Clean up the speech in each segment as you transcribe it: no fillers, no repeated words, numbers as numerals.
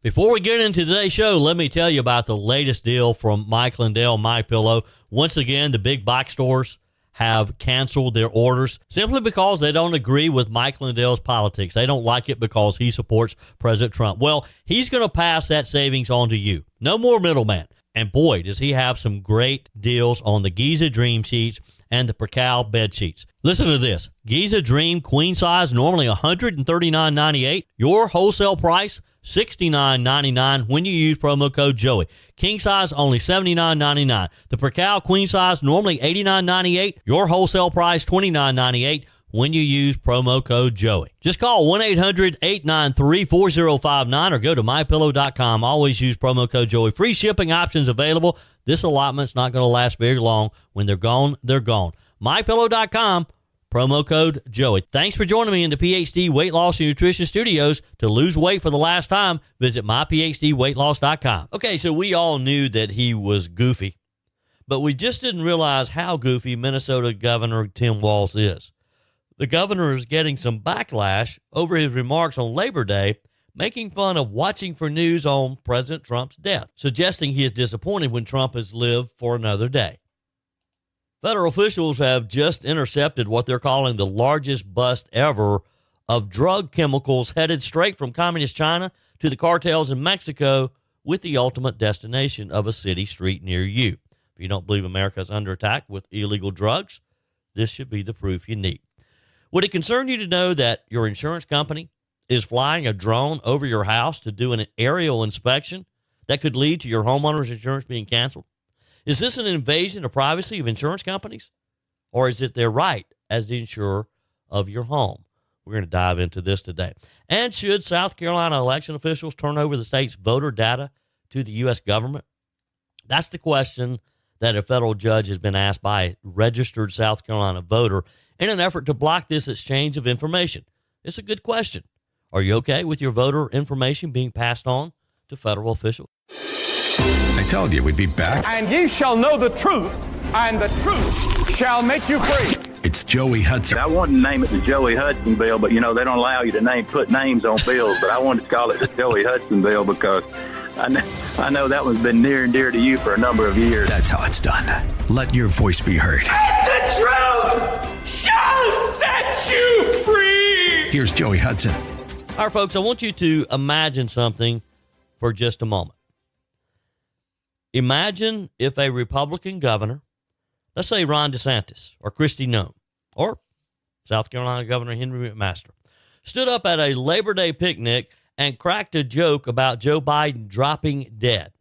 Before we get into today's show, let me tell you about the latest deal from Mike Lindell, MyPillow. Once again, the big box stores have canceled their orders simply because they don't agree with Mike Lindell's politics. They don't like it because he supports President Trump. Well, he's going to pass that savings on to you. No more middleman. And boy, does he have some great deals on the Giza Dream sheets and the Percal bed sheets. Listen to this. Giza Dream queen size, normally $139.98. Your wholesale price, $69.99 when you use promo code Joey. King size, only $79.99. The Percal queen size, normally $89.98. Your wholesale price, $29.98 when you use promo code Joey. Just call 1-800-893-4059 or go to mypillow.com. Always use promo code Joey. Free shipping options available. This allotment's not going to last very long. When they're gone, they're gone. mypillow.com. Promo code Joey. Thanks for joining me in the PhD Weight Loss and Nutrition Studios. To lose weight for the last time, visit myphdweightloss.com. Okay, so we all knew that he was goofy, but we just didn't realize how goofy Minnesota Governor Tim Walz is. The governor is getting some backlash over his remarks on Labor Day, making fun of watching for news on President Trump's death, suggesting he is disappointed when Trump has lived for another day. Federal officials have just intercepted what they're calling the largest bust ever of drug chemicals headed straight from communist China to the cartels in Mexico, with the ultimate destination of a city street near you. If you don't believe America is under attack with illegal drugs, this should be the proof you need. Would it concern you to know that your insurance company is flying a drone over your house to do an aerial inspection that could lead to your homeowner's insurance being canceled? Is this an invasion of privacy of insurance companies? Or is it their right as the insurer of your home? We're going to dive into this today. And should South Carolina election officials turn over the state's voter data to the U.S. government? That's the question that a federal judge has been asked by a registered South Carolina voter in an effort to block this exchange of information. It's a good question. Are you okay with your voter information being passed on to federal officials? I told you we'd be back. And ye shall know the truth, and the truth shall make you free. It's Joey Hudson. I wanted to name it the Joey Hudson bill, but, they don't allow you to put names on bills. But I wanted to call it the Joey Hudson bill because I know that one's been near and dear to you for a number of years. That's how it's done. Let your voice be heard. And the truth shall set you free. Here's Joey Hudson. All right, folks, I want you to imagine something for just a moment. Imagine if a Republican governor, let's say Ron DeSantis or Kristi Noem or South Carolina Governor Henry McMaster, stood up at a Labor Day picnic and cracked a joke about Joe Biden dropping dead.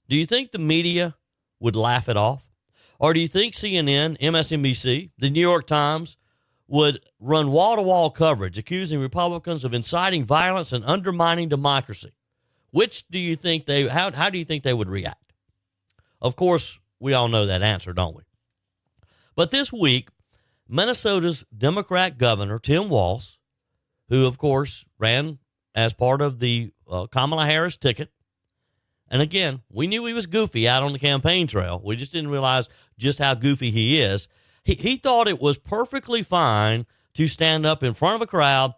Do you think the media would laugh it off? Or do you think CNN, MSNBC, the New York Times would run wall-to-wall coverage accusing Republicans of inciting violence and undermining democracy? Which do you think how do you think they would react? Of course, we all know that answer, don't we? But this week, Minnesota's Democrat governor, Tim Walz, who, of course, ran as part of the Kamala Harris ticket. And again, we knew he was goofy out on the campaign trail. We just didn't realize just how goofy he is. He thought it was perfectly fine to stand up in front of a crowd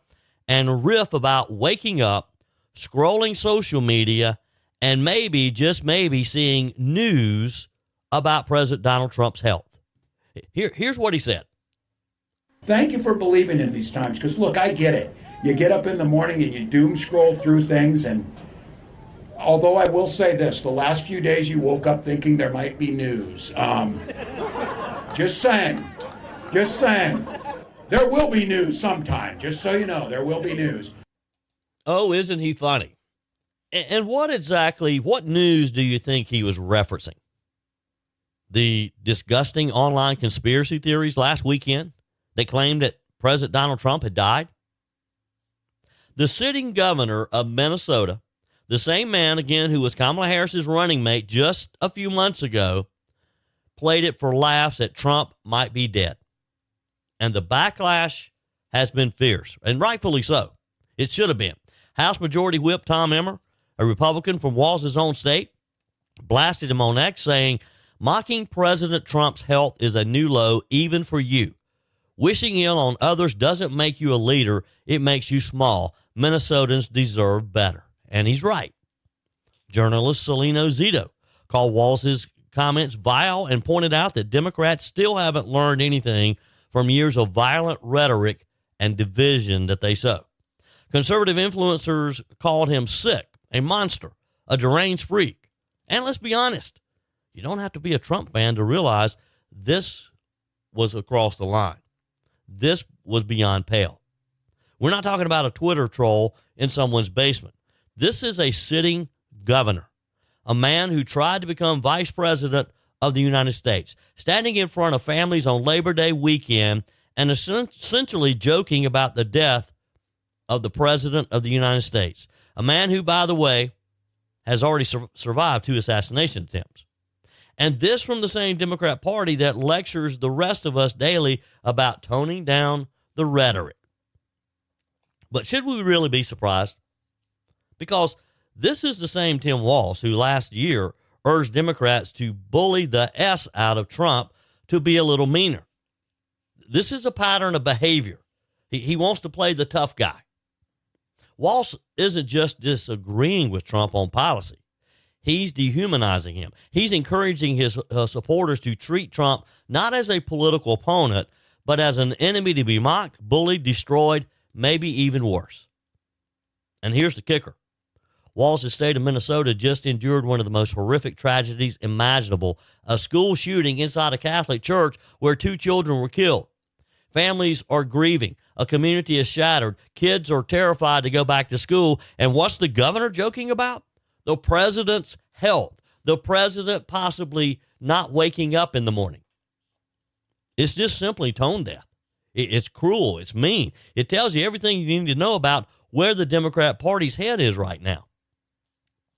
and riff about waking up, scrolling social media, and maybe, just maybe, seeing news about President Donald Trump's health. Here's what he said. Thank you for believing in these times, because, look, I get it. You get up in the morning and you doom scroll through things, and although I will say this, the last few days you woke up thinking there might be news. Just saying. There will be news sometime, just so you know, there will be news. Oh, isn't he funny? And what news do you think he was referencing? The disgusting online conspiracy theories last weekend that claimed that President Donald Trump had died? The sitting governor of Minnesota, the same man, again, who was Kamala Harris's running mate just a few months ago, played it for laughs that Trump might be dead. And the backlash has been fierce, and rightfully so. It should have been. House Majority Whip Tom Emmer, a Republican from Walz's own state, blasted him on X, saying, "Mocking President Trump's health is a new low even for you. Wishing ill on others doesn't make you a leader. It makes you small. Minnesotans deserve better." And he's right. Journalist Celino Zito called Walz's comments vile and pointed out that Democrats still haven't learned anything from years of violent rhetoric and division that they sow. Conservative influencers called him sick, a monster, a deranged freak. And let's be honest, you don't have to be a Trump fan to realize this was across the line. This was beyond pale. We're not talking about a Twitter troll in someone's basement. This is a sitting governor, a man who tried to become vice president of the United States, standing in front of families on Labor Day weekend and essentially joking about the death of the president of the United States, a man who, by the way, has already survived 2 assassination attempts. And this from the same Democrat Party that lectures the rest of us daily about toning down the rhetoric. But should we really be surprised? Because this is the same Tim Walz who last year urged Democrats to bully the S out of Trump to be a little meaner. This is a pattern of behavior. He wants to play the tough guy. Walz isn't just disagreeing with Trump on policy. He's dehumanizing him. He's encouraging his supporters to treat Trump not as a political opponent, but as an enemy to be mocked, bullied, destroyed, maybe even worse. And here's the kicker. Walz's state of Minnesota just endured one of the most horrific tragedies imaginable, a school shooting inside a Catholic church where 2 children were killed. Families are grieving. A community is shattered. Kids are terrified to go back to school. And what's the governor joking about? The president's health. The president possibly not waking up in the morning. It's just simply tone deaf. It's cruel. It's mean. It tells you everything you need to know about where the Democrat Party's head is right now.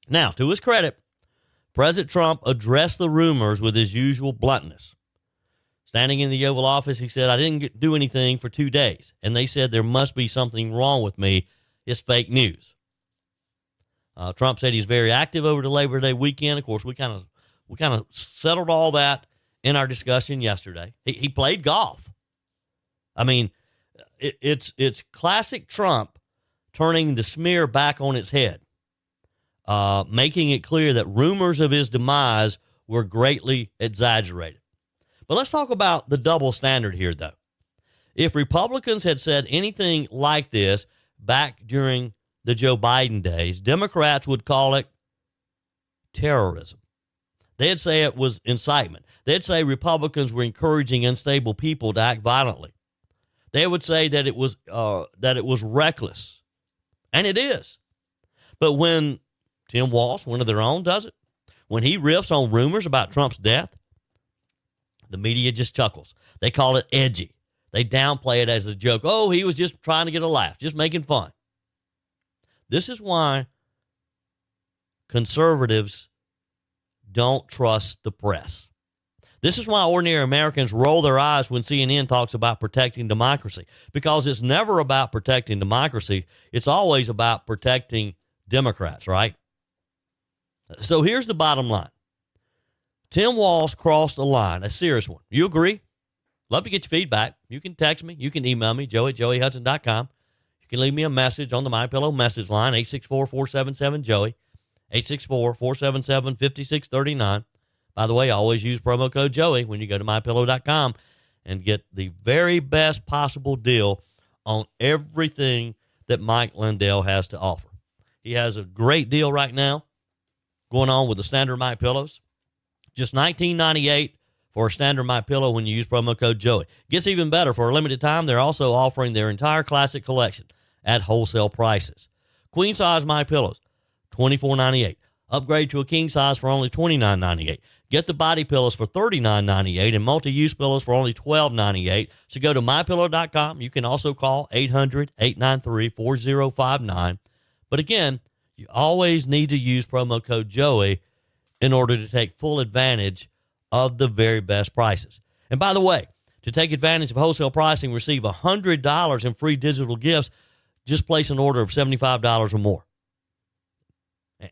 Now, to his credit, President Trump addressed the rumors with his usual bluntness. Standing in the Oval Office, he said, "I didn't do anything for 2 days, and they said there must be something wrong with me. It's fake news." Trump said he's very active over the Labor Day weekend. Of course, we kind of settled all that in our discussion yesterday. He played golf. I mean, it's classic Trump turning the smear back on its head, making it clear that rumors of his demise were greatly exaggerated. But let's talk about the double standard here, though. If Republicans had said anything like this back during the Joe Biden days, Democrats would call it terrorism. They'd say it was incitement. They'd say Republicans were encouraging unstable people to act violently. They would say that it was reckless, and it is. But when Tim Walz, one of their own, does it, when he riffs on rumors about Trump's death, the media just chuckles. They call it edgy. They downplay it as a joke. Oh, he was just trying to get a laugh, just making fun. This is why conservatives don't trust the press. This is why ordinary Americans roll their eyes when CNN talks about protecting democracy, because it's never about protecting democracy. It's always about protecting Democrats, right? So here's the bottom line. Tim Walz crossed a line, a serious one. You agree? Love to get your feedback. You can text me. You can email me, joe@joeyhudson.com. You can leave me a message on the MyPillow message line, 864-477-JOEY, 864-477-5639. By the way, always use promo code Joey when you go to MyPillow.com and get the very best possible deal on everything that Mike Lindell has to offer. He has a great deal right now going on with the standard MyPillows. Just $19.98 for a standard MyPillow when you use promo code Joey. Gets even better. For a limited time, they're also offering their entire classic collection at wholesale prices. Queen size MyPillows, $24.98. Upgrade to a king size for only $29.98. Get the body pillows for $39.98 and multi-use pillows for only $12.98. So go to MyPillow.com. You can also call 800-893-4059. But again, you always need to use promo code Joey in order to take full advantage of the very best prices. And by the way, to take advantage of wholesale pricing, receive $100 in free digital gifts. Just place an order of $75 or more.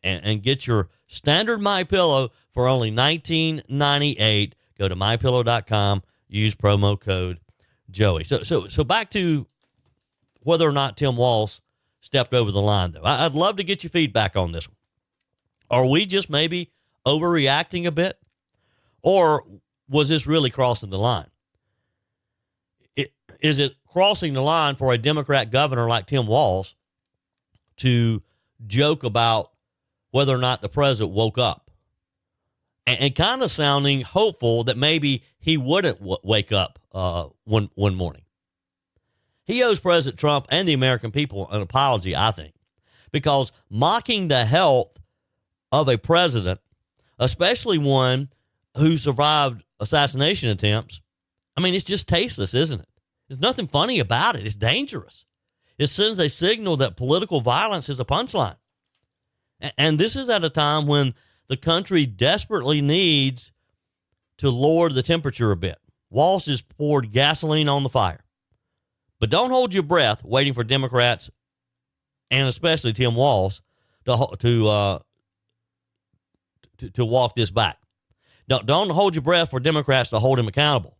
And get your standard MyPillow for only $19.98. Go to MyPillow.com. Use promo code Joey. So back to whether or not Tim Walz stepped over the line, though. I'd love to get your feedback on this one. Are we just maybe overreacting a bit? Or was this really crossing the line? Is it crossing the line for a Democrat governor like Tim Walz to joke about whether or not the president woke up? And kind of sounding hopeful that maybe he wouldn't wake up one morning. He owes President Trump and the American people an apology, I think, because mocking the health of a president, especially one who survived assassination attempts, I mean, it's just tasteless, isn't it? There's nothing funny about it. It's dangerous. It sends a signal that political violence is a punchline. And this is at a time when the country desperately needs to lower the temperature a bit. Walz has poured gasoline on the fire. But don't hold your breath waiting for Democrats, and especially Tim Walz, to walk this back. Don't hold your breath for Democrats to hold him accountable,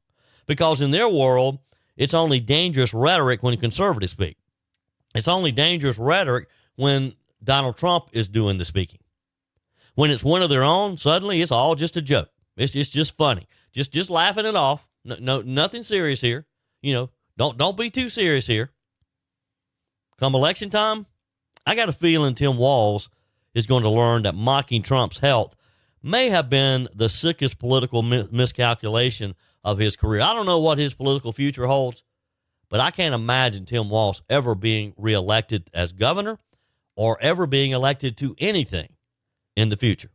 because in their world, it's only dangerous rhetoric when conservatives speak. It's only dangerous rhetoric when Donald Trump is doing the speaking. When it's one of their own, suddenly it's all just a joke. It's just funny. Just laughing it off. No, nothing serious here. Don't be too serious here. Come election time, I got a feeling Tim Walz is going to learn that mocking Trump's health may have been the sickest political miscalculation of his career. I don't know what his political future holds, but I can't imagine Tim Walz ever being reelected as governor or ever being elected to anything in the future.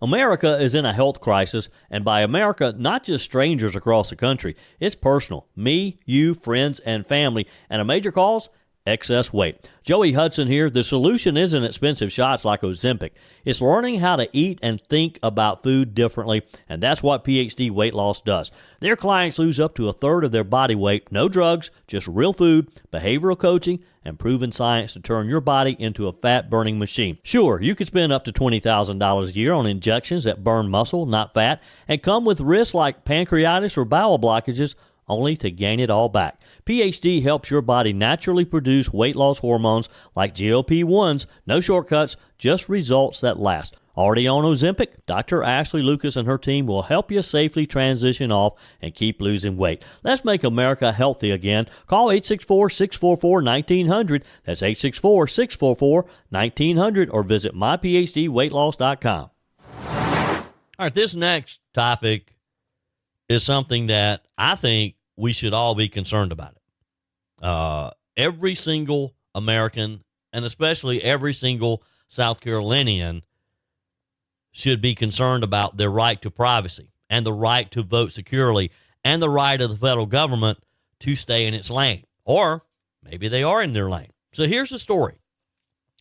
America is in a health crisis, and by America, not just strangers across the country. It's personal. Me, you, friends, and family. And a major cause? Excess weight. Joey Hudson here. The solution isn't expensive shots like Ozempic. It's learning how to eat and think about food differently, and that's what PhD Weight Loss does. Their clients lose up to a third of their body weight, no drugs, just real food, behavioral coaching, and proven science to turn your body into a fat-burning machine. Sure, you could spend up to $20,000 a year on injections that burn muscle, not fat, and come with risks like pancreatitis or bowel blockages, only to gain it all back. PhD helps your body naturally produce weight loss hormones like GLP-1s. No shortcuts, just results that last. Already on Ozempic? Dr. Ashley Lucas and her team will help you safely transition off and keep losing weight. Let's make America healthy again. Call 864-644-1900. That's 864-644-1900 or visit myphdweightloss.com. All right, this next topic is something that I think we should all be concerned about it. Every single American, and especially every single South Carolinian, should be concerned about their right to privacy and the right to vote securely and the right of the federal government to stay in its lane. Or maybe they are in their lane. So here's the story.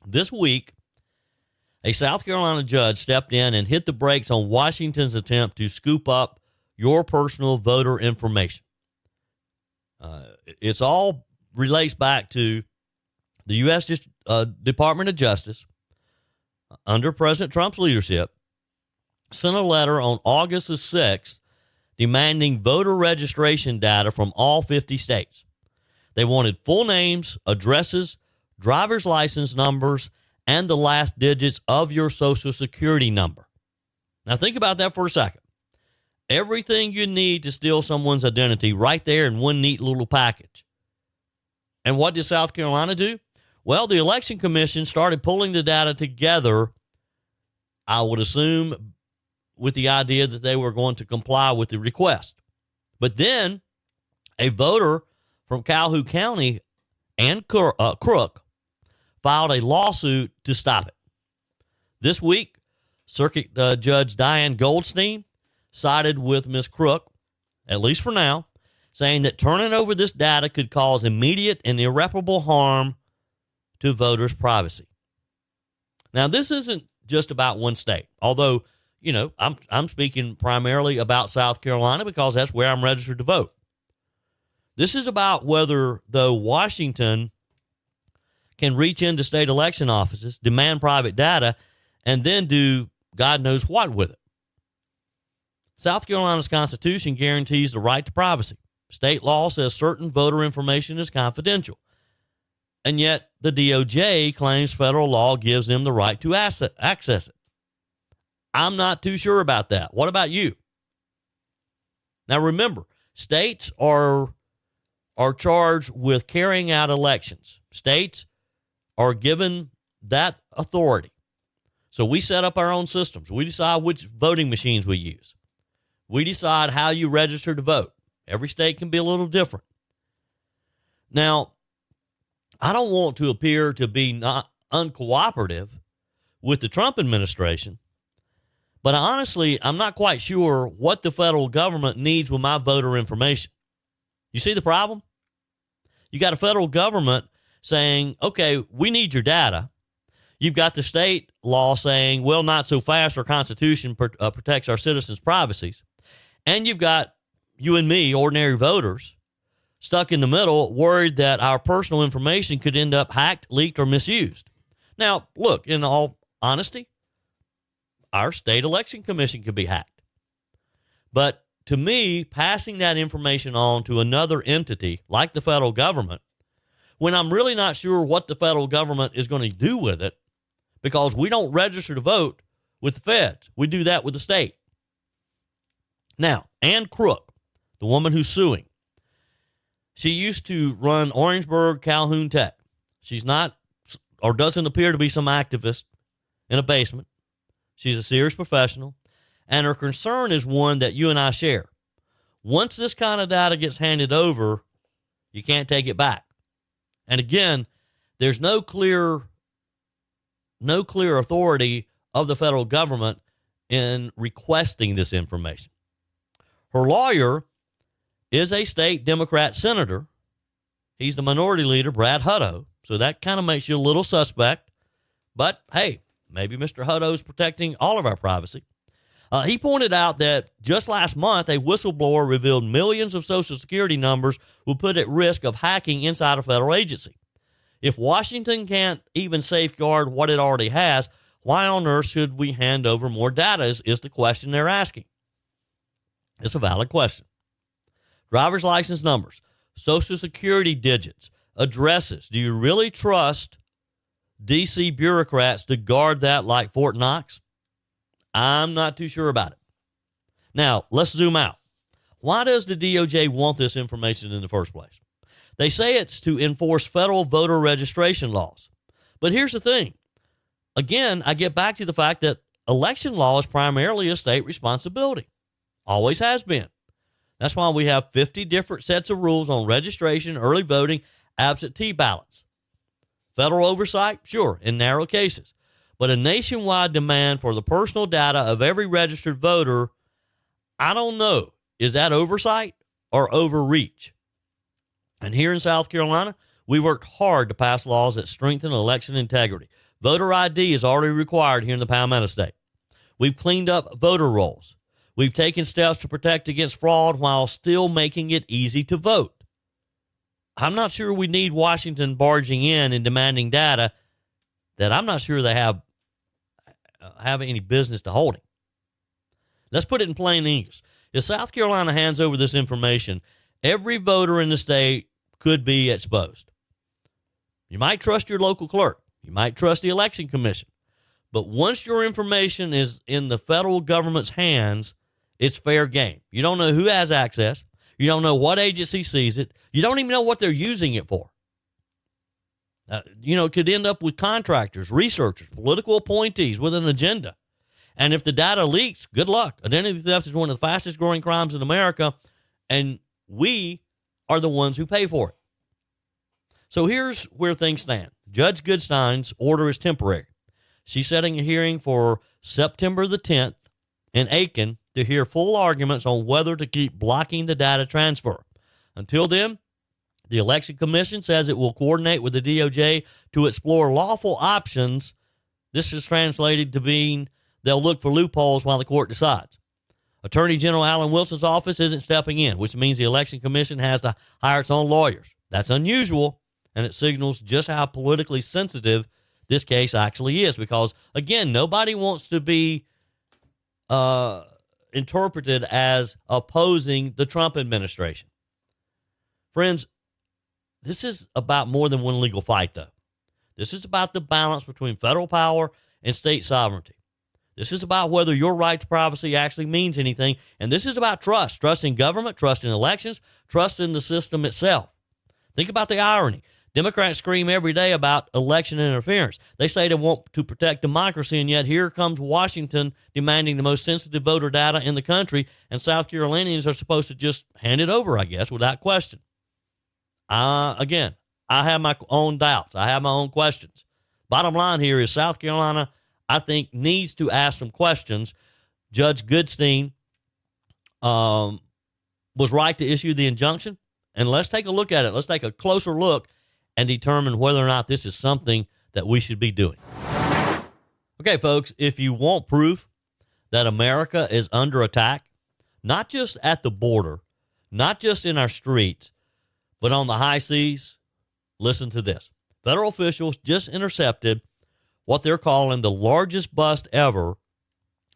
This week, a South Carolina judge stepped in and hit the brakes on Washington's attempt to scoop up your personal voter information. It's all relates back to the U.S. Department of Justice, under President Trump's leadership, sent a letter on August the 6th demanding voter registration data from all 50 states. They wanted full names, addresses, driver's license numbers, and the last digits of your Social Security number. Now think about that for a second. Everything you need to steal someone's identity right there in one neat little package. And what did South Carolina do? Well, the Election Commission started pulling the data together, I would assume, with the idea that they were going to comply with the request. But then a voter from Calhoun County and Crook filed a lawsuit to stop it. This week, Circuit Judge Diane Goldstein sided with Ms. Crook, at least for now, saying that turning over this data could cause immediate and irreparable harm to voters' privacy. Now, this isn't just about one state, although, I'm speaking primarily about South Carolina because that's where I'm registered to vote. This is about whether, though, Washington can reach into state election offices, demand private data, and then do God knows what with it. South Carolina's Constitution guarantees the right to privacy. State law says certain voter information is confidential. And yet the DOJ claims federal law gives them the right to access it. I'm not too sure about that. What about you? Now remember, states are charged with carrying out elections. States are given that authority. So we set up our own systems. We decide which voting machines we use. We decide how you register to vote. Every state can be a little different. Now, I don't want to appear to be not uncooperative with the Trump administration, but honestly, I'm not quite sure what the federal government needs with my voter information. You see the problem? You got a federal government saying, okay, we need your data. You've got the state law saying, well, not so fast. Our Constitution protects our citizens' privacies. And you've got you and me, ordinary voters, stuck in the middle, worried that our personal information could end up hacked, leaked, or misused. Now, look, in all honesty, our state election commission could be hacked. But to me, passing that information on to another entity like the federal government, when I'm really not sure what the federal government is going to do with it, because we don't register to vote with the feds. We do that with the state. Now, Ann Crook, the woman who's suing, she used to run Orangeburg Calhoun Tech. She's not, or doesn't appear to be, some activist in a basement. She's a serious professional, and her concern is one that you and I share. Once this kind of data gets handed over, you can't take it back. And again, there's no clear authority of the federal government in requesting this information. Her lawyer is a state Democrat senator. He's the minority leader, Brad Hutto. So that kind of makes you a little suspect. But hey, maybe Mr. Hutto's protecting all of our privacy. He pointed out that just last month, a whistleblower revealed millions of Social Security numbers will put at risk of hacking inside a federal agency. If Washington can't even safeguard what it already has, why on earth should we hand over more data is the question they're asking. It's a valid question. Driver's license numbers, Social Security digits, addresses. Do you really trust D.C. bureaucrats to guard that like Fort Knox? I'm not too sure about it. Now, let's zoom out. Why does the DOJ want this information in the first place? They say it's to enforce federal voter registration laws. But here's the thing. Again, I get back to the fact that election law is primarily a state responsibility. Always has been. That's why we have 50 different sets of rules on registration, early voting, absentee ballots. Federal oversight? Sure, in narrow cases. But a nationwide demand for the personal data of every registered voter, I don't know. Is that oversight or overreach? And here in South Carolina, we worked hard to pass laws that strengthen election integrity. Voter ID is already required here in the Palmetto State. We've cleaned up voter rolls. We've taken steps to protect against fraud while still making it easy to vote. I'm not sure we need Washington barging in and demanding data that I'm not sure they have any business to holding. Let's put it in plain English. If South Carolina hands over this information, every voter in the state could be exposed. You might trust your local clerk. You might trust the election commission. But once your information is in the federal government's hands, it's fair game. You don't know who has access. You don't know what agency sees it. You don't even know what they're using it for. It could end up with contractors, researchers, political appointees with an agenda. And if the data leaks, good luck. Identity theft is one of the fastest growing crimes in America, and we are the ones who pay for it. So here's where things stand. Judge Goodstein's order is temporary. She's setting a hearing for September the 10th in Aiken to hear full arguments on whether to keep blocking the data transfer. Until then, the Election Commission says it will coordinate with the DOJ to explore lawful options. This is translated to mean they'll look for loopholes while the court decides. Attorney General Alan Wilson's office isn't stepping in, which means the Election Commission has to hire its own lawyers. That's unusual, and it signals just how politically sensitive this case actually is because, again, nobody wants to be interpreted as opposing the Trump administration. Friends, this is about more than one legal fight, though. This is about the balance between federal power and state sovereignty. This is about whether your right to privacy actually means anything. And this is about trust in government, trust in elections, trust in the system itself. Think about the irony. Democrats scream every day about election interference. They say they want to protect democracy, and yet here comes Washington demanding the most sensitive voter data in the country, and South Carolinians are supposed to just hand it over, I guess, without question. Again, I have my own doubts. I have my own questions. Bottom line here is South Carolina, I think, needs to ask some questions. Judge Goodstein was right to issue the injunction, and let's take a look at it. Let's take a closer look and determine whether or not this is something that we should be doing. Okay, folks, if you want proof that America is under attack, not just at the border, not just in our streets, but on the high seas, listen to this. Federal officials just intercepted what they're calling the largest bust ever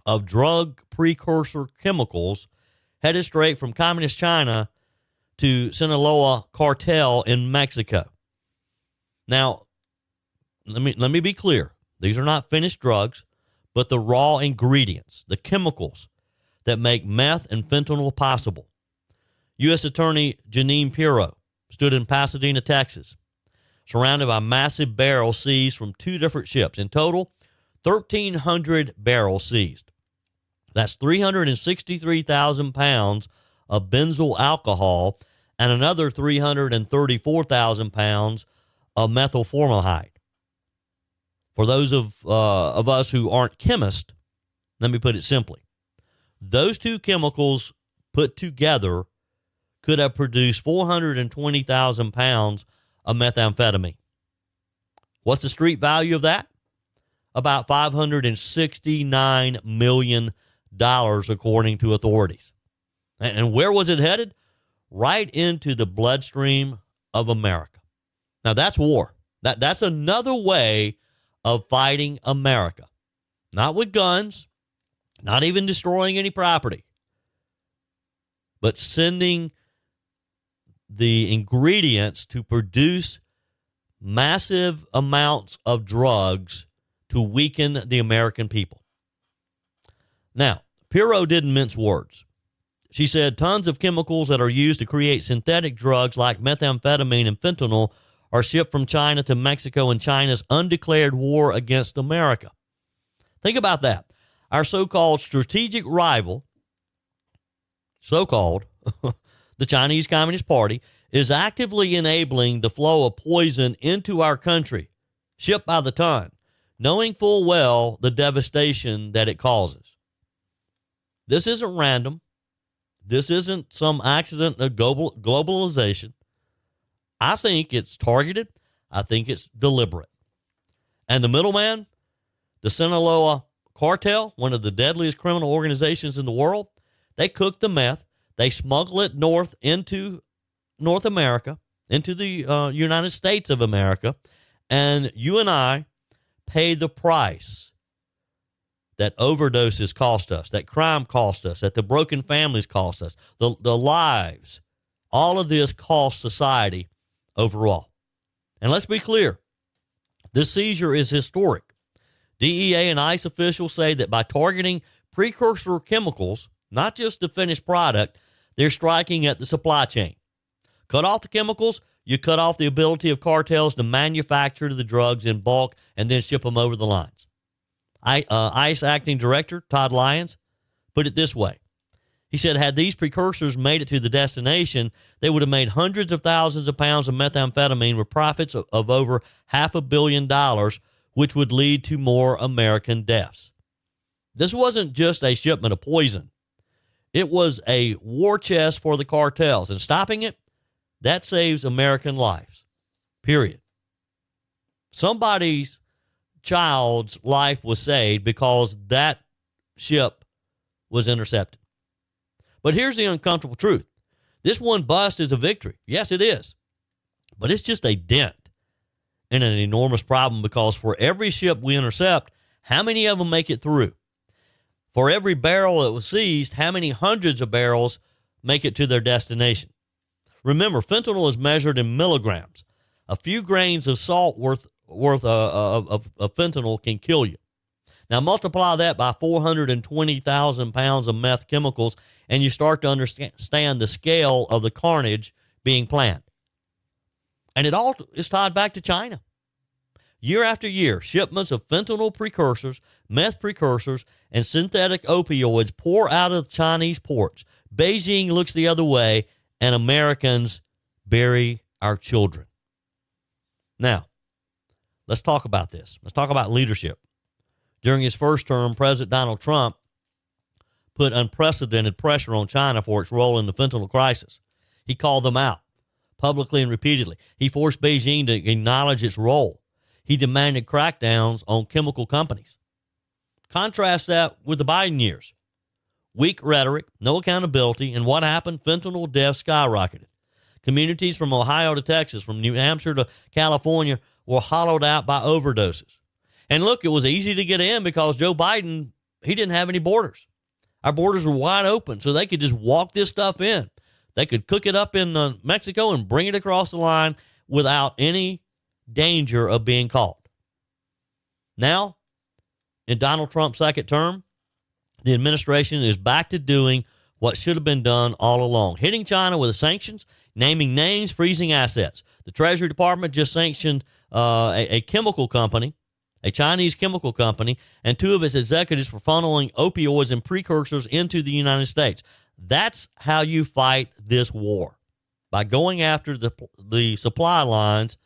of drug precursor chemicals headed straight from communist China to Sinaloa Cartel in Mexico. Now, let me be clear. These are not finished drugs, but the raw ingredients, the chemicals that make meth and fentanyl possible. U.S. Attorney Janine Pirro stood in Pasadena, Texas, surrounded by massive barrels seized from two different ships. In total, 1,300 barrels seized. That's 363,000 pounds of benzyl alcohol and another 334,000 pounds of methyl formaldehyde. For those of us who aren't chemists, let me put it simply. Those two chemicals put together could have produced 420,000 pounds of methamphetamine. What's the street value of that? About $569 million, according to authorities. And where was it headed? Right into the bloodstream of America. Now, that's war. That's another way of fighting America. Not with guns, not even destroying any property, but sending the ingredients to produce massive amounts of drugs to weaken the American people. Now, Pirro didn't mince words. She said tons of chemicals that are used to create synthetic drugs like methamphetamine and fentanyl are shipped from China to Mexico in China's undeclared war against America. Think about that. Our so-called strategic rival, the Chinese Communist Party, is actively enabling the flow of poison into our country, shipped by the ton, knowing full well the devastation that it causes. This isn't random. This isn't some accident of globalization. I think it's targeted. I think it's deliberate. And the middleman, the Sinaloa Cartel, one of the deadliest criminal organizations in the world, they cook the meth. They smuggle it north into North America, into the United States of America, and you and I pay the price that overdoses cost us, that crime cost us, that the broken families cost us, the lives. All of this costs society overall. And let's be clear, this seizure is historic. DEA and ICE officials say that by targeting precursor chemicals, not just the finished product, they're striking at the supply chain. Cut off the chemicals, you cut off the ability of cartels to manufacture the drugs in bulk and then ship them over the lines. ICE Acting Director Todd Lyons put it this way. He said, had these precursors made it to the destination, they would have made hundreds of thousands of pounds of methamphetamine with profits of over $500 million, which would lead to more American deaths. This wasn't just a shipment of poison. It was a war chest for the cartels, and stopping it, that saves American lives, period. Somebody's child's life was saved because that ship was intercepted. But here's the uncomfortable truth. This one bust is a victory. Yes, it is. But it's just a dent in an enormous problem, because for every ship we intercept, how many of them make it through? For every barrel that was seized, how many hundreds of barrels make it to their destination? Remember, fentanyl is measured in milligrams. A few grains of salt worth of fentanyl can kill you. Now multiply that by 420,000 pounds of meth chemicals, and you start to understand the scale of the carnage being planned. And it all is tied back to China. Year after year, shipments of fentanyl precursors, meth precursors, and synthetic opioids pour out of Chinese ports. Beijing looks the other way, and Americans bury our children. Now, let's talk about this. Let's talk about leadership. During his first term, President Donald Trump put unprecedented pressure on China for its role in the fentanyl crisis. He called them out publicly and repeatedly. He forced Beijing to acknowledge its role. He demanded crackdowns on chemical companies. Contrast that with the Biden years. Weak rhetoric, no accountability, and what happened? Fentanyl deaths skyrocketed. Communities from Ohio to Texas, from New Hampshire to California, were hollowed out by overdoses. And look, it was easy to get in because Joe Biden, he didn't have any borders. Our borders were wide open, so they could just walk this stuff in. They could cook it up in Mexico and bring it across the line without any danger of being caught. Now, in Donald Trump's second term, the administration is back to doing what should have been done all along, hitting China with the sanctions, naming names, freezing assets. The Treasury Department just sanctioned a chemical company, a Chinese chemical company, and two of its executives for funneling opioids and precursors into the United States. That's how you fight this war, by going after the supply lines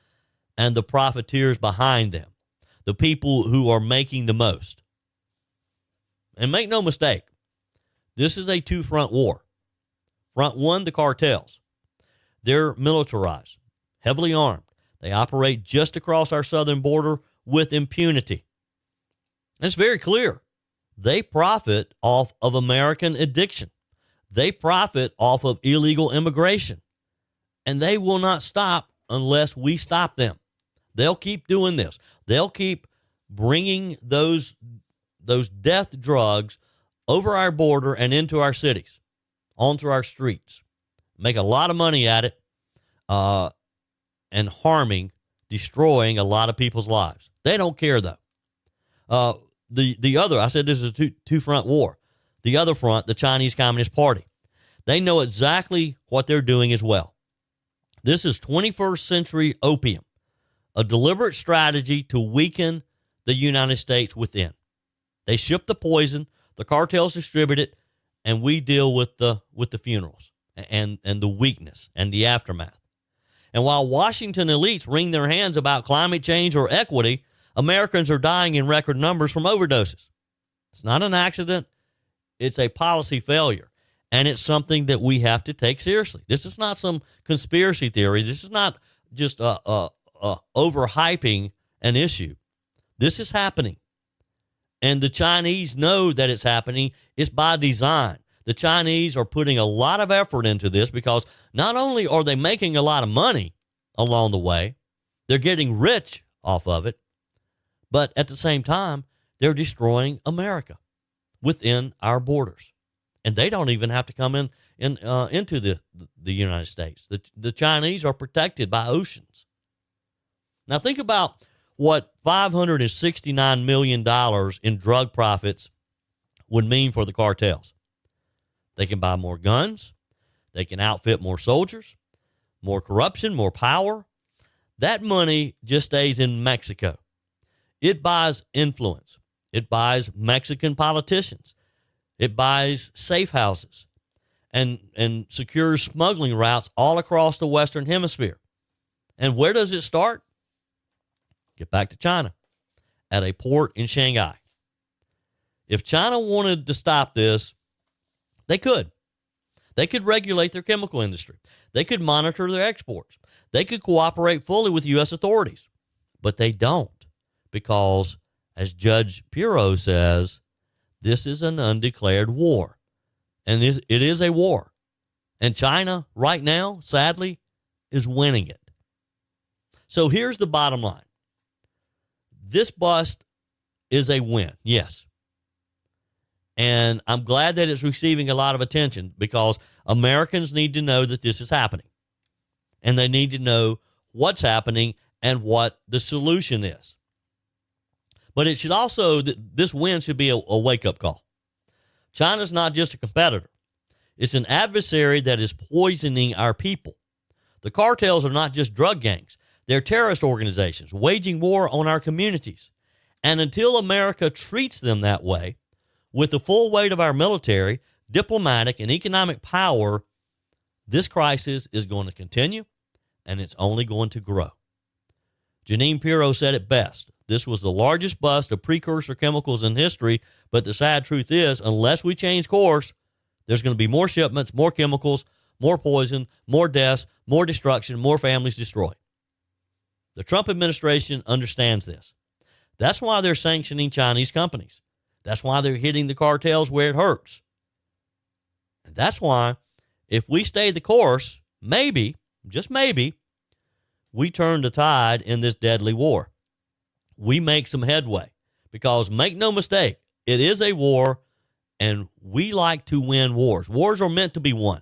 and the profiteers behind them, the people who are making the most. And make no mistake, this is a two-front war. Front one, the cartels. They're militarized, heavily armed. They operate just across our southern border with impunity. And it's very clear. They profit off of American addiction. They profit off of illegal immigration. And they will not stop unless we stop them. They'll keep doing this. They'll keep bringing those death drugs over our border and into our cities, onto our streets. Make a lot of money at it, and harming, destroying a lot of people's lives. They don't care, though. The other, I said this is a two-front war. The other front, the Chinese Communist Party. They know exactly what they're doing as well. This is 21st century opium, a deliberate strategy to weaken the United States within. They ship the poison, the cartels distribute it, and we deal with the funerals and the weakness and the aftermath. And while Washington elites wring their hands about climate change or equity, Americans are dying in record numbers from overdoses. It's not an accident. It's a policy failure. And it's something that we have to take seriously. This is not some conspiracy theory. This is not just overhyping an issue. This is happening. And the Chinese know that it's happening. It's by design. The Chinese are putting a lot of effort into this because not only are they making a lot of money along the way, they're getting rich off of it, but at the same time, they're destroying America within our borders. And they don't even have to come into the United States. The Chinese are protected by oceans. Now think about what $569 million in drug profits would mean for the cartels. They can buy more guns. They can outfit more soldiers, more corruption, more power. That money just stays in Mexico. It buys influence. It buys Mexican politicians. It buys safe houses and secures smuggling routes all across the Western Hemisphere. And where does it start? Get back to China, at a port in Shanghai. If China wanted to stop this, they could. They could regulate their chemical industry. They could monitor their exports. They could cooperate fully with U.S. authorities. But they don't, because, as Judge Pirro says, this is an undeclared war. And it is a war. And China, right now, sadly, is winning it. So here's the bottom line. This bust is a win, yes. And I'm glad that it's receiving a lot of attention because Americans need to know that this is happening. and they need to know what's happening and what the solution is. But it should also, this win should be a wake-up call. China's not just a competitor. It's an adversary that is poisoning our people. The cartels are not just drug gangs. They're terrorist organizations waging war on our communities. And until America treats them that way, with the full weight of our military, diplomatic, and economic power, this crisis is going to continue, and it's only going to grow. Janine Pirro said it best. This was the largest bust of precursor chemicals in history, but the sad truth is, unless we change course, there's going to be more shipments, more chemicals, more poison, more deaths, more destruction, more families destroyed. The Trump administration understands this. That's why they're sanctioning Chinese companies. That's why they're hitting the cartels where it hurts. And that's why, if we stay the course, maybe, just maybe, we turn the tide in this deadly war. We make some headway. Because make no mistake, it is a war, and we like to win wars. Wars are meant to be won.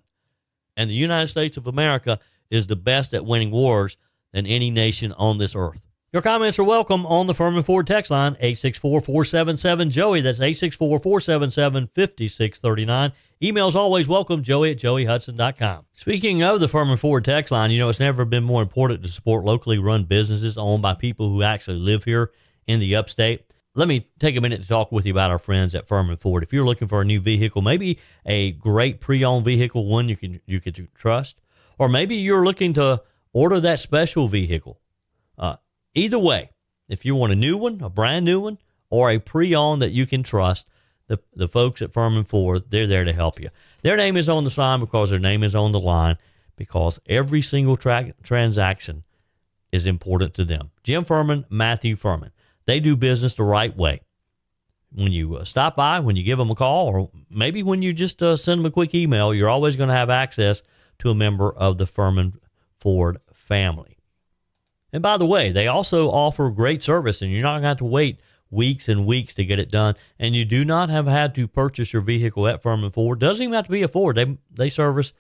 And the United States of America is the best at winning wars than any nation on this earth. Your comments are welcome on the Furman Ford text line, 864-477-JOEY. That's 864-477-5639. Emails always welcome, joey@joeyhudson.com. Speaking of the Furman Ford text line, it's never been more important to support locally run businesses owned by people who actually live here in the upstate. Let me take a minute to talk with you about our friends at Furman Ford. If you're looking for a new vehicle, maybe a great pre-owned vehicle, one you can trust, or maybe you're looking to order that special vehicle. Either way, if you want a new one, a brand new one, or a pre-owned that you can trust, the folks at Furman Ford, they're there to help you. Their name is on the sign because their name is on the line, because every single transaction is important to them. Jim Furman, Matthew Furman. They do business the right way. When you stop by, when you give them a call, or maybe when you just send them a quick email, you're always going to have access to a member of the Furman Ford family. And by the way, they also offer great service, and you're not going to have to wait weeks and weeks to get it done. And you do not have had to purchase your vehicle at Furman Ford. Doesn't even have to be a Ford. They service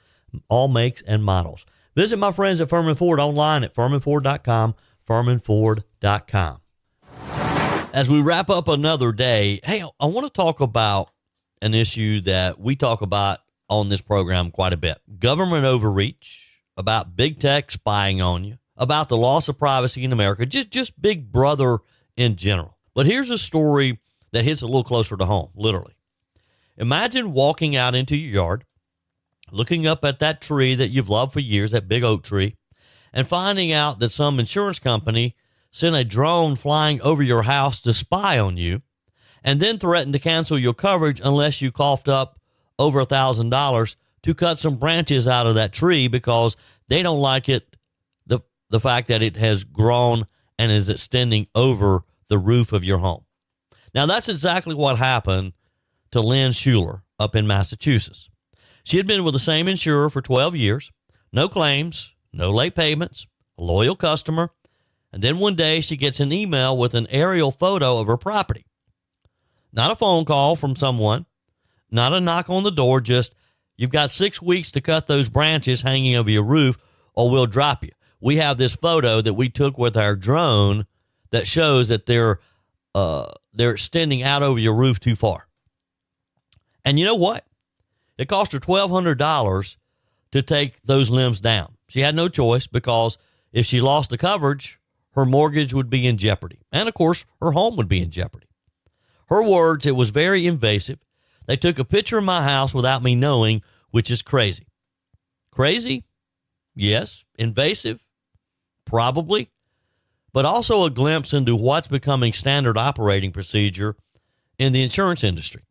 all makes and models. Visit my friends at Furman Ford online at furmanford.com, furmanford.com. As we wrap up another day, hey, I want to talk about an issue that we talk about on this program quite a bit. Government overreach, about big tech spying on you, about the loss of privacy in America, just Big Brother in general. But here's a story that hits a little closer to home, literally. Imagine walking out into your yard, looking up at that tree that you've loved for years, that big oak tree, and finding out that some insurance company sent a drone flying over your house to spy on you, and then threatened to cancel your coverage unless you coughed up over $1,000 to cut some branches out of that tree because they don't like it, the fact that it has grown and is extending over the roof of your home. Now, that's exactly what happened to Lynn Schuler up in Massachusetts. She had been with the same insurer for 12 years, no claims, no late payments, a loyal customer, and then one day she gets an email with an aerial photo of her property. Not a phone call from someone, not a knock on the door, just, you've got 6 weeks to cut those branches hanging over your roof or we'll drop you. We have this photo that we took with our drone that shows that they're extending out over your roof too far. And you know what? It cost her $1,200 to take those limbs down. She had no choice because if she lost the coverage, her mortgage would be in jeopardy. And, of course, her home would be in jeopardy. Her words, it was very invasive. They took a picture of my house without me knowing, which is crazy. Crazy? Yes. Invasive? Probably. But also a glimpse into what's becoming standard operating procedure in the insurance industry.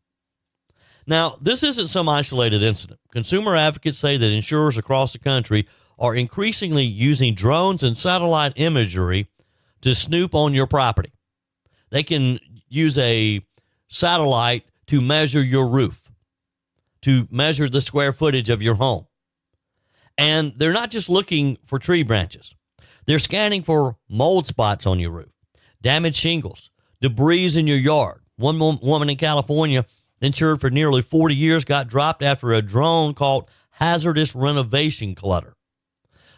Now, this isn't some isolated incident. Consumer advocates say that insurers across the country are increasingly using drones and satellite imagery to snoop on your property. They can use a satellite to measure your roof, to measure the square footage of your home. And they're not just looking for tree branches. They're scanning for mold spots on your roof, damaged shingles, debris in your yard. One woman in California, insured for nearly 40 years, got dropped after a drone caught hazardous renovation clutter.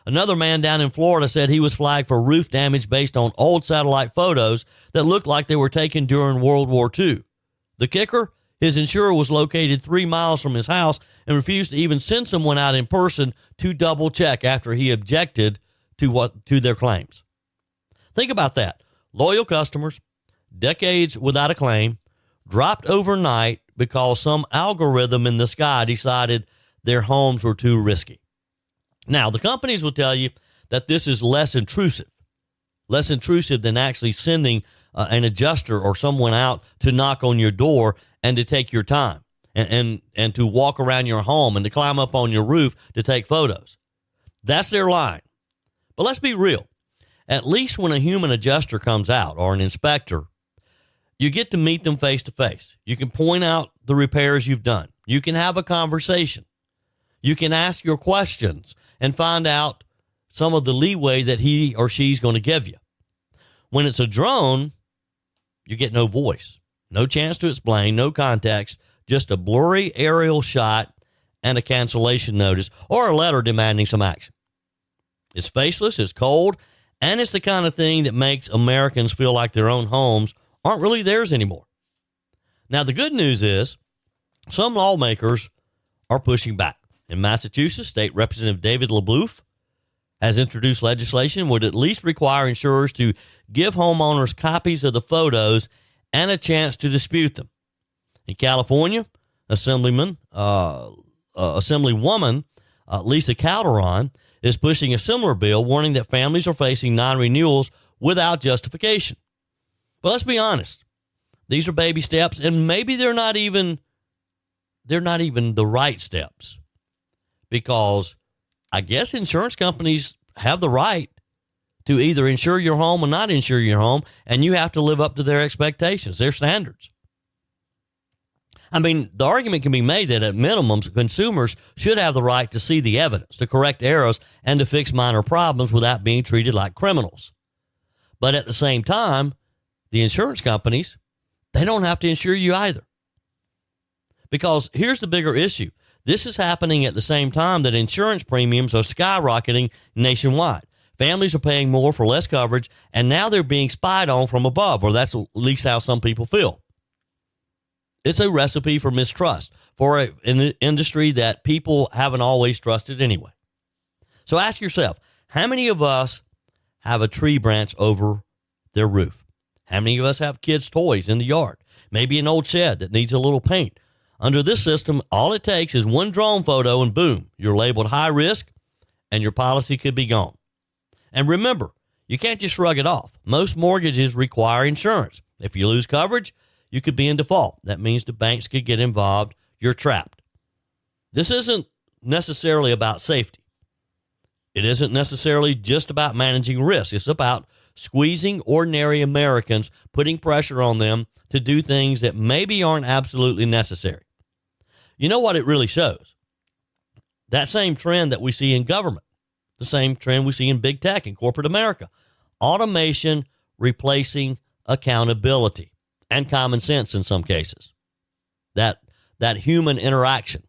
Another man down in Florida said he was flagged for roof damage based on old satellite photos that looked like they were taken during World War II. The kicker? His insurer was located 3 miles from his house and refused to even send someone out in person to double check after he objected to their claims. Think about that. Loyal customers, decades without a claim, dropped overnight because some algorithm in the sky decided their homes were too risky. Now, the companies will tell you that this is less intrusive than actually sending an adjuster or someone out to knock on your door and to take your time and to walk around your home and to climb up on your roof to take photos. That's their line. But let's be real. At least when a human adjuster comes out or an inspector, you get to meet them face to face. You can point out the repairs you've done. You can have a conversation. You can ask your questions and find out some of the leeway that he or she's going to give you. When it's a drone, you get no voice, no chance to explain, no context, just a blurry aerial shot and a cancellation notice or a letter demanding some action. It's faceless, it's cold, and it's the kind of thing that makes Americans feel like their own homes aren't really theirs anymore. Now, the good news is some lawmakers are pushing back. In Massachusetts, State Representative David LaBeouf has introduced legislation would at least require insurers to give homeowners copies of the photos and a chance to dispute them. In California, Assemblywoman Lisa Calderon is pushing a similar bill, warning that families are facing non-renewals without justification. But let's be honest. These are baby steps, and maybe they're not even the right steps, because I guess insurance companies have the right to either insure your home or not insure your home, and you have to live up to their expectations, their standards. I mean, the argument can be made that at minimum, consumers should have the right to see the evidence, to correct errors, and to fix minor problems without being treated like criminals. But at the same time, the insurance companies, they don't have to insure you either. Because here's the bigger issue. This is happening at the same time that insurance premiums are skyrocketing nationwide. Families are paying more for less coverage, and now they're being spied on from above, or that's at least how some people feel. It's a recipe for mistrust for an industry that people haven't always trusted anyway. So ask yourself, how many of us have a tree branch over their roof? How many of us have kids' toys in the yard? Maybe an old shed that needs a little paint. Under this system, all it takes is one drone photo and boom, you're labeled high risk and your policy could be gone. And remember, you can't just shrug it off. Most mortgages require insurance. If you lose coverage, you could be in default. That means the banks could get involved. You're trapped. This isn't necessarily about safety. It isn't necessarily just about managing risk. It's about squeezing ordinary Americans, putting pressure on them to do things that maybe aren't absolutely necessary. You know what it really shows? That same trend that we see in government, the same trend we see in big tech and corporate America. Automation replacing accountability and common sense in some cases. That human interaction.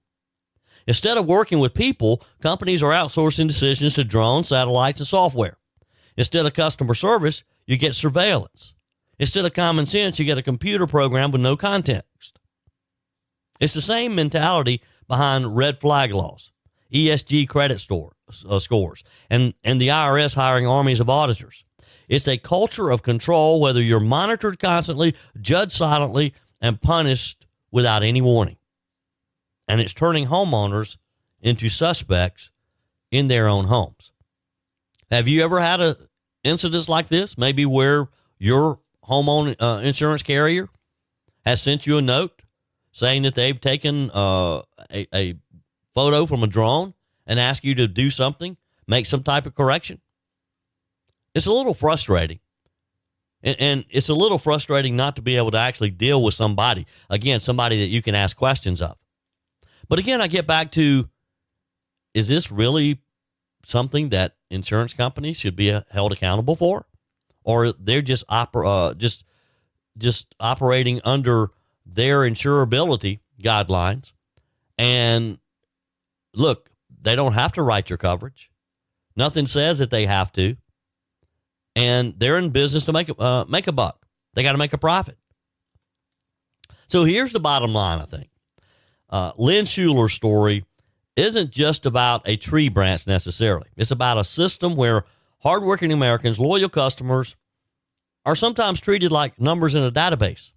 Instead of working with people, companies are outsourcing decisions to drones, satellites, and software. Instead of customer service, you get surveillance. Instead of common sense, you get a computer program with no context. It's the same mentality behind red flag laws, ESG credit scores, and the IRS hiring armies of auditors. It's a culture of control, whether you're monitored constantly, judged silently, and punished without any warning. And it's turning homeowners into suspects in their own homes. Have you ever had an incident like this? Maybe where your homeowner insurance carrier has sent you a note saying that they've taken a photo from a drone and asked you to do something, make some type of correction? It's a little frustrating. And it's a little frustrating not to be able to actually deal with somebody. Again, somebody that you can ask questions of. But again, I get back to, is this really something that insurance companies should be held accountable for? Or they're just operating under their insurability guidelines? And look, they don't have to write your coverage. Nothing says that they have to. And they're in business to make a buck. They got to make a profit. So here's the bottom line, I think. Lynn Schuler's story isn't just about a tree branch necessarily. It's about a system where hardworking Americans, loyal customers, are sometimes treated like numbers in a database.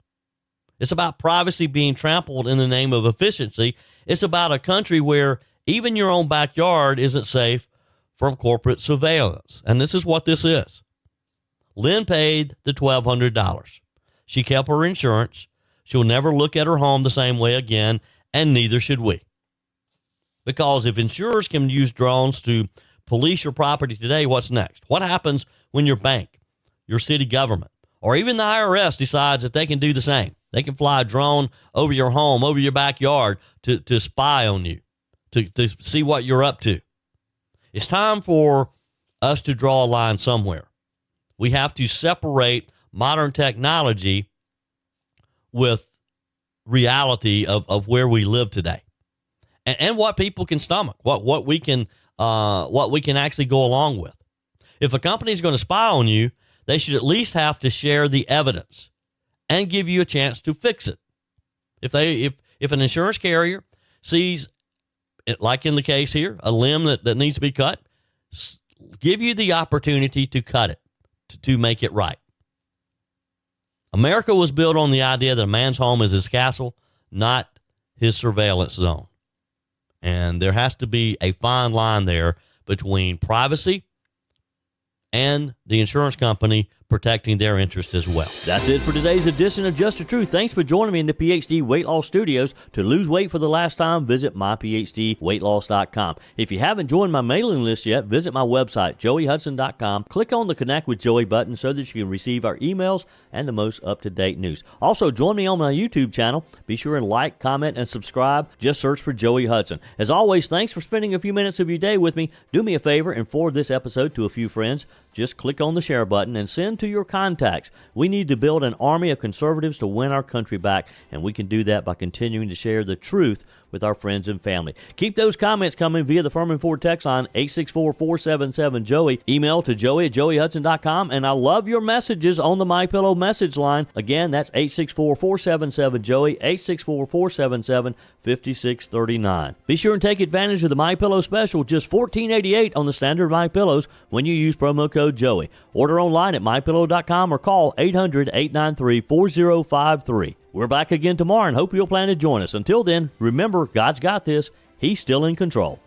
It's about privacy being trampled in the name of efficiency. It's about a country where even your own backyard isn't safe from corporate surveillance. And this is what this is. Lynn paid the $1,200. She kept her insurance. She'll never look at her home the same way again, and neither should we. Because if insurers can use drones to police your property today, what's next? What happens when your bank, your city government, or even the IRS decides that they can do the same? They can fly a drone over your home, over your backyard to spy on you, to see what you're up to. It's time for us to draw a line somewhere. We have to separate modern technology with reality of where we live today, and what people can stomach, what we can actually go along with. If a company is going to spy on you, they should at least have to share the evidence and give you a chance to fix it. If an insurance carrier sees, like in the case here, a limb that needs to be cut, give you the opportunity to cut it, to make it right. America was built on the idea that a man's home is his castle, not his surveillance zone. And there has to be a fine line there between privacy and the insurance company protecting their interest as well. That's it for today's edition of Just the Truth. Thanks for joining me in the PhD Weight Loss Studios. To lose weight for the last time, visit myphdweightloss.com. If you haven't joined my mailing list yet, visit my website, joeyhudson.com. Click on the Connect with Joey button so that you can receive our emails and the most up-to-date news. Also, join me on my YouTube channel. Be sure and like, comment, and subscribe. Just search for Joey Hudson. As always, thanks for spending a few minutes of your day with me. Do me a favor and forward this episode to a few friends. Just click on the share button and send to your contacts. We need to build an army of conservatives to win our country back, and we can do that by continuing to share the truth with our friends and family. Keep those comments coming via the Furman Ford text line 864-477-JOEY. Email to joey@joeyhudson.com, and I love your messages on the MyPillow message line. Again, that's 864-477-JOEY, 864-477-5639. Be sure and take advantage of the MyPillow special, just $14.88 on the standard MyPillows when you use promo code Joey. Order online at mypillow.com or call 800-893-4053. We're back again tomorrow and hope you'll plan to join us. Until then, remember, God's got this. He's still in control.